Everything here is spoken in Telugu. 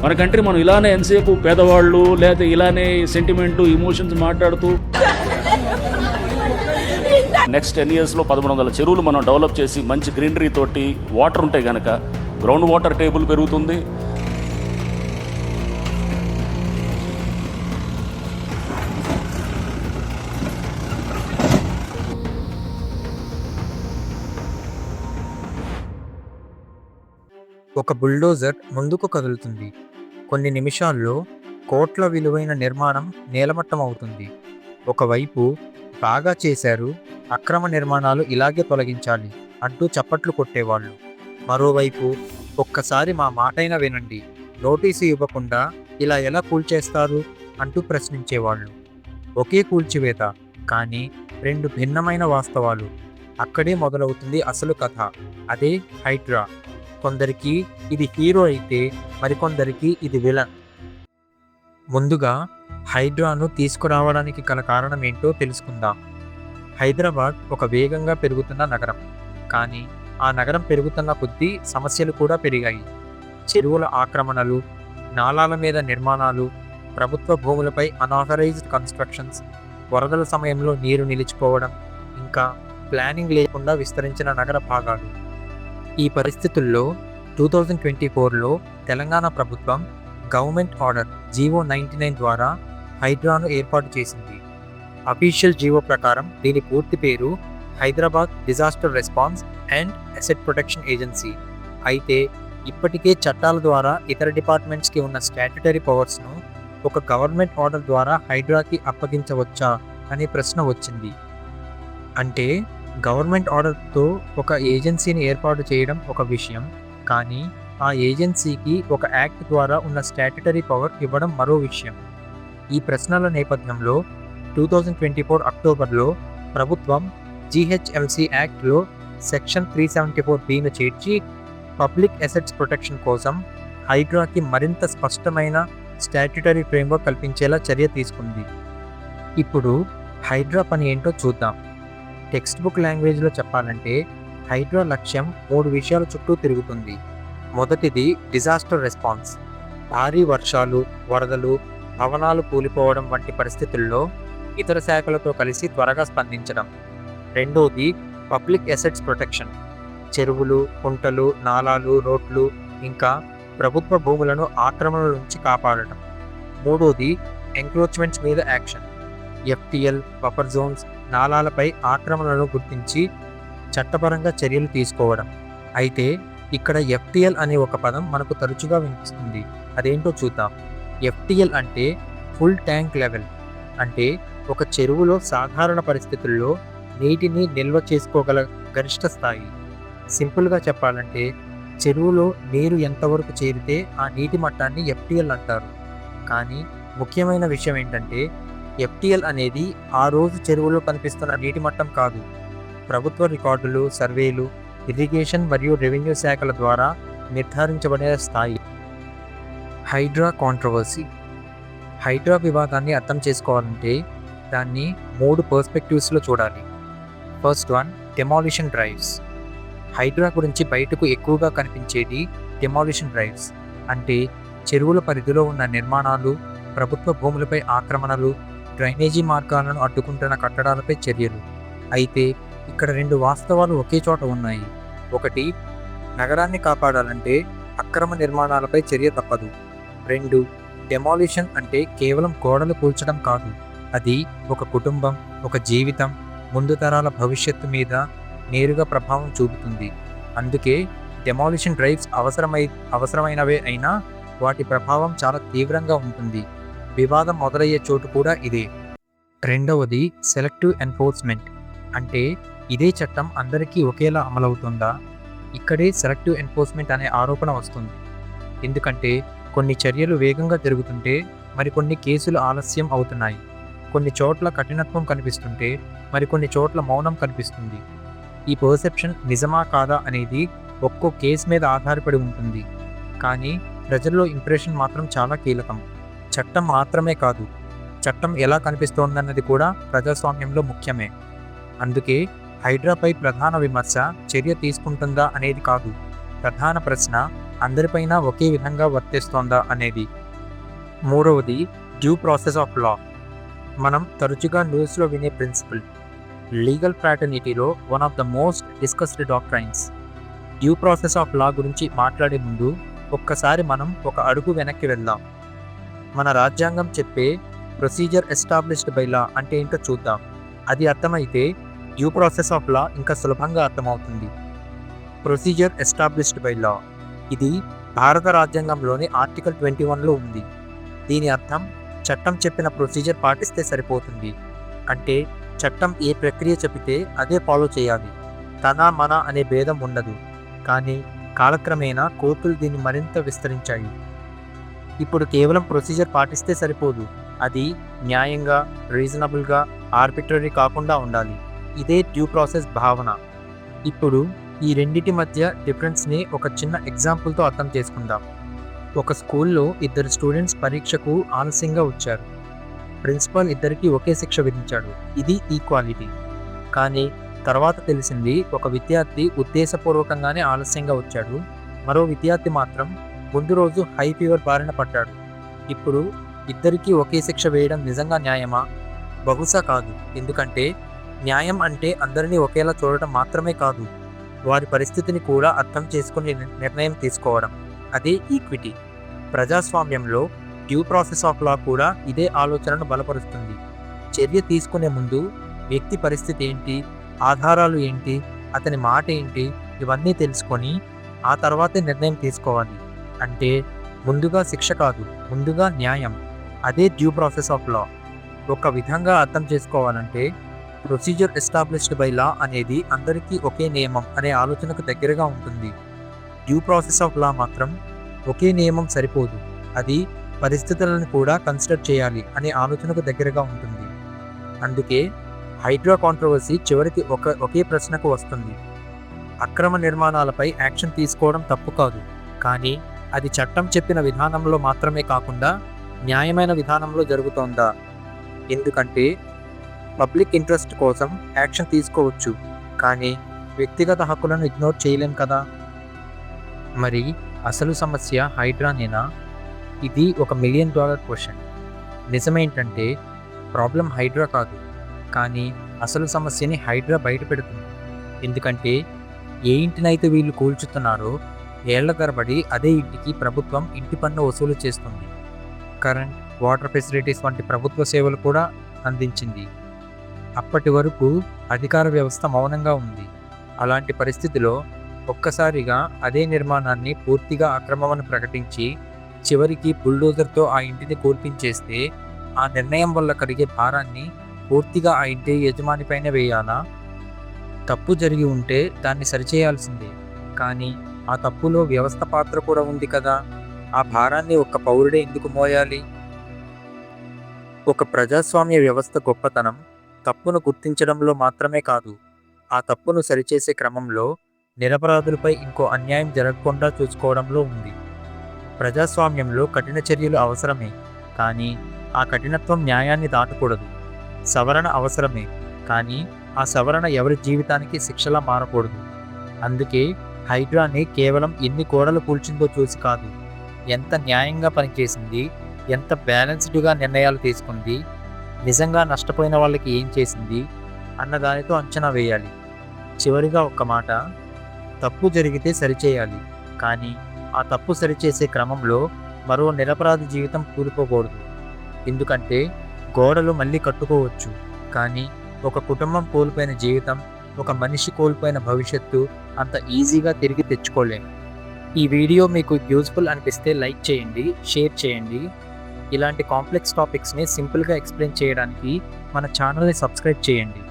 మన కంట్రీ మనం ఇలానే ఎంతసేపు పేదవాళ్ళు లేదా ఇలానే సెంటిమెంటు ఇమోషన్స్ మాట్లాడుతూ నెక్స్ట్ 10 yearsలో 1100 చెరువులు మనం డెవలప్ చేసి మంచి గ్రీనరీ తోటి వాటర్ ఉంటే కనుక గ్రౌండ్ వాటర్ టేబుల్ పెరుగుతుంది. ఒక బుల్డోజర్ ముందుకు కదులుతుంది. కొన్ని నిమిషాల్లో కోట్ల విలువైన నిర్మాణం నేలమట్టం అవుతుంది. ఒకవైపు బాగా చేశారు, అక్రమ నిర్మాణాలు ఇలాగే తొలగించాలి అంటూ చప్పట్లు కొట్టేవాళ్ళు. మరోవైపు ఒక్కసారి మా మాటైనా వినండి, నోటీసు ఇవ్వకుండా ఇలా ఎలా కూల్చేస్తారు అంటూ ప్రశ్నించేవాళ్ళు. ఒకే కూల్చివేత, కానీ రెండు భిన్నమైన వాస్తవాలు. అక్కడే మొదలవుతుంది అసలు కథ. అదే హైడ్రా. కొందరికి ఇది హీరో అయితే మరికొందరికి ఇది విలన్. ముందుగా హైడ్రాను తీసుకురావడానికి గల కారణం ఏంటో తెలుసుకుందాం. హైదరాబాద్ ఒక వేగంగా పెరుగుతున్న నగరం. కానీ ఆ నగరం పెరుగుతున్న కొద్దీ సమస్యలు కూడా పెరిగాయి. చెరువుల ఆక్రమణలు, నాలాల మీద నిర్మాణాలు, ప్రభుత్వ భూములపై అనాథరైజ్డ్ కన్స్ట్రక్షన్స్, వరదల సమయంలో నీరు నిలిచిపోవడం, ఇంకా ప్లానింగ్ లేకుండా విస్తరించిన నగర భాగాలు. ఈ పరిస్థితుల్లో 2024లో తెలంగాణ ప్రభుత్వం గవర్నమెంట్ ఆర్డర్ జీవో 99 ద్వారా హైడ్రాను ఏర్పాటు చేసింది. అఫీషియల్ జీవో ప్రకారం దీని పూర్తి పేరు Hyderabad disaster response and asset protection agency. అయితే ఇప్పటికే చట్టాల ద్వారా ఇతర డిపార్ట్మెంట్స్కి ఉన్న స్టాట్యుటరీ పవర్స్ను ఒక గవర్నమెంట్ ఆర్డర్ ద్వారా హైడ్రాకి అప్పగించవచ్చా అనే ప్రశ్న వచ్చింది. అంటే గవర్నమెంట్ ఆర్డర్తో ఒక ఏజెన్సీని ఏర్పాటు చేయడం ఒక విషయం, కానీ ఆ ఏజెన్సీకి ఒక యాక్ట్ ద్వారా ఉన్న స్టాట్యుటరీ పవర్ ఇవ్వడం మరో విషయం. ఈ ప్రశ్నల నేపథ్యంలో 2024 అక్టోబర్లో ప్రభుత్వం జీహెచ్ఎంసీ యాక్ట్లో సెక్షన్ 374(b)ను చేర్చి పబ్లిక్ అసెట్స్ ప్రొటెక్షన్ కోసం హైడ్రాకి మరింత స్పష్టమైన స్టాట్యుటరీ ఫ్రేమ్వర్క్ కల్పించేలా చర్య తీసుకుంది. ఇప్పుడు హైడ్రా పని ఏంటో చూద్దాం. టెక్స్ట్ బుక్ లాంగ్వేజ్లో చెప్పాలంటే హైడ్రా లక్ష్యం 3 విషయాల చుట్టూ తిరుగుతుంది. మొదటిది డిజాస్టర్ రెస్పాన్స్. భారీ వర్షాలు, వరదలు, భవనాలు కూలిపోవడం వంటి పరిస్థితుల్లో ఇతర శాఖలతో కలిసి త్వరగా స్పందించడం. రెండోది పబ్లిక్ అసెట్స్ ప్రొటెక్షన్. చెరువులు, కుంటలు, నాలాలు, రోడ్లు, ఇంకా ప్రభుత్వ భూములను ఆక్రమణల నుంచి కాపాడటం. మూడోది ఎంక్రోచ్మెంట్స్ మీద యాక్షన్. ఎఫ్టీఎల్, బఫర్ జోన్స్, నాలాలపై ఆక్రమణలను గుర్తించి చట్టపరంగా చర్యలు తీసుకోవడం. అయితే ఇక్కడ ఎఫ్టీఎల్ అనే ఒక పదం మనకు తరచుగా వినిపిస్తుంది. అదేంటో చూద్దాం. ఎఫ్టీఎల్ అంటే ఫుల్ ట్యాంక్ లెవెల్. అంటే ఒక చెరువులో సాధారణ పరిస్థితుల్లో నీటిని నిల్వ చేసుకోగల గరిష్ట స్థాయి. సింపుల్గా చెప్పాలంటే చెరువులో నీరు ఎంతవరకు చేరితే ఆ నీటి మట్టాన్ని ఎఫ్టీఎల్ అంటారు. కానీ ముఖ్యమైన విషయం ఏంటంటే ఎఫ్టీఎల్ అనేది ఆ రోజు చెరువులో కనిపిస్తున్న నీటి మట్టం కాదు. ప్రభుత్వ రికార్డులు, సర్వేలు, ఇరిగేషన్ మరియు రెవెన్యూ శాఖల ద్వారా నిర్ధారించబడే స్థాయి. హైడ్రా కాంట్రవర్సీ. హైడ్రా వివాదాన్ని అర్థం చేసుకోవాలంటే దాన్ని 3 పర్స్పెక్టివ్స్లో చూడాలి. First one, demolition drives. Hydraa గురించి బయటకు ఎక్కువగా కనిపించేది డెమాలిషన్ డ్రైవ్స్. అంటే చెరువుల పరిధిలో ఉన్న నిర్మాణాలు, ప్రభుత్వ భూములపై ఆక్రమణలు, డ్రైనేజీ మార్గాలను అడ్డుకుంటున్న కట్టడాలపై చర్యలు. అయితే ఇక్కడ 2 వాస్తవాలు ఒకే చోట ఉన్నాయి. ఒకటి, నగరాన్ని కాపాడాలంటే అక్రమ నిర్మాణాలపై చర్య తప్పదు. 2, డెమాలిషన్ అంటే కేవలం గోడలు కూల్చడం కాదు. అది ఒక కుటుంబం, ఒక జీవితం, ముందు తరాల భవిష్యత్తు మీద నేరుగా ప్రభావం చూపుతుంది. అందుకే డెమాలిషన్ డ్రైవ్స్ అవసరమైనవే అయినా వాటి ప్రభావం చాలా తీవ్రంగా ఉంటుంది. వివాదం మొదలయ్యే చోటు కూడా ఇదే. రెండవది సెలెక్టివ్ ఎన్ఫోర్స్మెంట్. అంటే ఇదే చట్టం అందరికీ ఒకేలా అమలవుతుందా? ఇక్కడే సెలెక్టివ్ ఎన్ఫోర్స్మెంట్ అనే ఆరోపణ వస్తుంది. ఎందుకంటే కొన్ని చర్యలు వేగంగా జరుగుతుంటే మరికొన్ని కేసులు ఆలస్యం అవుతున్నాయి. కొన్ని చోట్ల కఠినత్వం కనిపిస్తుంటే మరికొన్ని చోట్ల మౌనం కనిపిస్తుంది. ఈ పర్సెప్షన్ నిజమా కాదా అనేది ఒక్కో కేసు మీద ఆధారపడి ఉంటుంది. కానీ ప్రజల్లో ఇంప్రెషన్ మాత్రం చాలా కీలకం. చట్టం మాత్రమే కాదు, చట్టం ఎలా కనిపిస్తోందన్నది కూడా ప్రజాస్వామ్యంలో ముఖ్యమే. అందుకే హైడ్రాపై ప్రధాన విమర్శ చర్య తీసుకుంటుందా అనేది కాదు. ప్రధాన ప్రశ్న అందరిపైన ఒకే విధంగా వర్తిస్తోందా అనేది. మూడవది డ్యూ ప్రాసెస్ ఆఫ్ లా. మనం తరచుగా న్యూస్లో వినే ప్రిన్సిపల్. లీగల్ ఫ్రాటర్నిటీలో one of the most discussed doctrines. Due process of law గురించి మాట్లాడే ముందు ఒక్కసారి మనం ఒక అడుగు వెనక్కి వెళ్దాం. మన రాజ్యాంగం చెప్పే ప్రొసీజర్ ఎస్టాబ్లిష్డ్ బై లా అంటే ఏంటో చూద్దాం. అది అర్థమైతే డ్యూ ప్రాసెస్ ఆఫ్ లా ఇంకా సులభంగా అర్థమవుతుంది. ప్రొసీజర్ ఎస్టాబ్లిష్డ్ బై లా ఇది భారత రాజ్యాంగంలోని ఆర్టికల్ 21లో ఉంది. దీని అర్థం చట్టం చెప్పిన ప్రొసీజర్ పాటిస్తే సరిపోతుంది. అంటే చట్టం ఏ ప్రక్రియ చెబితే అదే ఫాలో చేయాలి. తన మన అనే భేదం ఉండదు. కానీ కాలక్రమేణా కోర్టులు దీన్ని మరింత విస్తరించాయి. ఇప్పుడు కేవలం ప్రొసీజర్ పాటిస్తే సరిపోదు. అది న్యాయంగా, రీజనబుల్గా, ఆర్బిట్రరీ కాకుండా ఉండాలి. ఇదే డ్యూ ప్రాసెస్ భావన. ఇప్పుడు ఈ రెండిటి మధ్య డిఫరెన్స్ని ఒక చిన్న ఎగ్జాంపుల్తో అర్థం చేసుకుందాం. ఒక స్కూల్లో ఇద్దరు స్టూడెంట్స్ పరీక్షకు ఆలస్యంగా వచ్చారు. ప్రిన్సిపాల్ ఇద్దరికీ ఒకే శిక్ష విధించాడు. ఇది ఈక్వాలిటీ. కానీ తర్వాత తెలిసింది ఒక విద్యార్థి ఉద్దేశపూర్వకంగానే ఆలస్యంగా వచ్చాడు. మరో విద్యార్థి మాత్రం ముందు రోజు హై ఫీవర్ బారిన పడ్డాడు. ఇప్పుడు ఇద్దరికీ ఒకే శిక్ష వేయడం నిజంగా న్యాయమా? బహుశా కాదు. ఎందుకంటే న్యాయం అంటే అందరినీ ఒకేలా చూడటం మాత్రమే కాదు, వారి పరిస్థితిని కూడా అర్థం చేసుకుని నిర్ణయం తీసుకోవడం. అదే ఈక్విటీ. ప్రజాస్వామ్యంలో డ్యూ ప్రాసెస్ ఆఫ్ లా కూడా ఇదే ఆలోచనను బలపరుస్తుంది. చర్య తీసుకునే ముందు వ్యక్తి పరిస్థితి ఏంటి, ఆధారాలు ఏంటి, అతని మాట ఏంటి, ఇవన్నీ తెలుసుకొని ఆ తర్వాతే నిర్ణయం తీసుకోవాలి. అంటే ముందుగా శిక్ష కాదు, ముందుగా న్యాయం. అదే డ్యూ ప్రాసెస్ ఆఫ్ లా. ఒక విధంగా అర్థం చేసుకోవాలంటే ప్రొసీజర్ ఎస్టాబ్లిష్డ్ బై లా అనేది అందరికీ ఒకే నియమం అనే ఆలోచనకు దగ్గరగా ఉంటుంది. డ్యూ ప్రాసెస్ ఆఫ్ లా మాత్రం ఒకే నియమం సరిపోదు, అది పరిస్థితులను కూడా కన్సిడర్ చేయాలి అనే ఆలోచనకు దగ్గరగా ఉంటుంది. అందుకే హైడ్రా కాంట్రవర్సీ చివరికి ఒకే ప్రశ్నకు వస్తుంది. అక్రమ నిర్మాణాలపై యాక్షన్ తీసుకోవడం తప్పు కాదు, కానీ అది చట్టం చెప్పిన విధానంలో మాత్రమే కాకుండా న్యాయమైన విధానంలో జరుగుతోందా? ఎందుకంటే పబ్లిక్ ఇంట్రెస్ట్ కోసం యాక్షన్ తీసుకోవచ్చు, కానీ వ్యక్తిగత హక్కులను ఇగ్నోర్ చేయలేం కదా. మరి అసలు సమస్య హైడ్రానేనా? ఇది ఒక $1 మిలియన్ క్వశ్చన్. నిజమేంటంటే ప్రాబ్లం హైడ్రా కాదు, కానీ అసలు సమస్యని హైడ్రా బయట పెడుతుంది. ఎందుకంటే ఏ ఇంటినైతే వీళ్ళు కూల్చుతున్నారో ఏళ్ల తరబడి అదే ఇంటికి ప్రభుత్వం ఇంటి పన్ను వసూలు చేస్తుంది. కరెంట్, వాటర్ ఫెసిలిటీస్ వంటి ప్రభుత్వ సేవలు కూడా అందించింది. అప్పటి వరకు అధికార వ్యవస్థ మౌనంగా ఉంది. అలాంటి పరిస్థితిలో ఒక్కసారిగా అదే నిర్మాణాన్ని పూర్తిగా అక్రమమని ప్రకటించి చివరికి బుల్డోజర్తో ఆ ఇంటిని కూల్పించేస్తే ఆ నిర్ణయం వల్ల కలిగే భారాన్ని పూర్తిగా ఆ ఇంటి యజమానిపైన వేయాలా? తప్పు జరిగి ఉంటే దాన్ని సరిచేయాల్సిందే, కానీ ఆ తప్పులో వ్యవస్థ పాత్ర కూడా ఉంది కదా. ఆ భారాన్ని ఒక్క పౌరుడే ఎందుకు మోయాలి? ఒక ప్రజాస్వామ్య వ్యవస్థ గొప్పతనం తప్పును గుర్తించడంలో మాత్రమే కాదు, ఆ తప్పును సరిచేసే క్రమంలో నిరపరాధులపై ఇంకో అన్యాయం జరగకుండా చూసుకోవడంలో ఉంది. ప్రజాస్వామ్యంలో కఠిన చర్యలు అవసరమే, కానీ ఆ కఠినత్వం న్యాయాన్ని దాటకూడదు. సవరణ అవసరమే, కానీ ఆ సవరణ ఎవరి జీవితానికి శిక్షలా మారకూడదు. అందుకే హైడ్రాని కేవలం ఎన్ని గోడలు కూల్చిందో చూసి కాదు, ఎంత న్యాయంగా పనిచేసింది, ఎంత బ్యాలెన్స్డ్గా నిర్ణయాలు తీసుకుంది, నిజంగా నష్టపోయిన వాళ్ళకి ఏం చేసింది అన్నదానితో అంచనా వేయాలి. చివరిగా ఒక్క మాట, తప్పు జరిగితే సరిచేయాలి, కానీ ఆ తప్పు సరిచేసే క్రమంలో మరో నిరపరాధి జీవితం కూలిపోకూడదు. ఎందుకంటే గోడలు మళ్ళీ కట్టుకోవచ్చు, కానీ ఒక కుటుంబం కోల్పోయిన జీవితం, ఒక మనిషి కోల్పోయిన భవిష్యత్తు అంత ఈజీగా తిరిగి తెచ్చుకోలేం. ఈ వీడియో మీకు యూజ్ఫుల్ అనిపిస్తే లైక్ చేయండి, షేర్ చేయండి. ఇలాంటి కాంప్లెక్స్ టాపిక్స్ని సింపుల్గా ఎక్స్ప్లెయిన్ చేయడానికి మన ఛానల్ని సబ్స్క్రైబ్ చేయండి.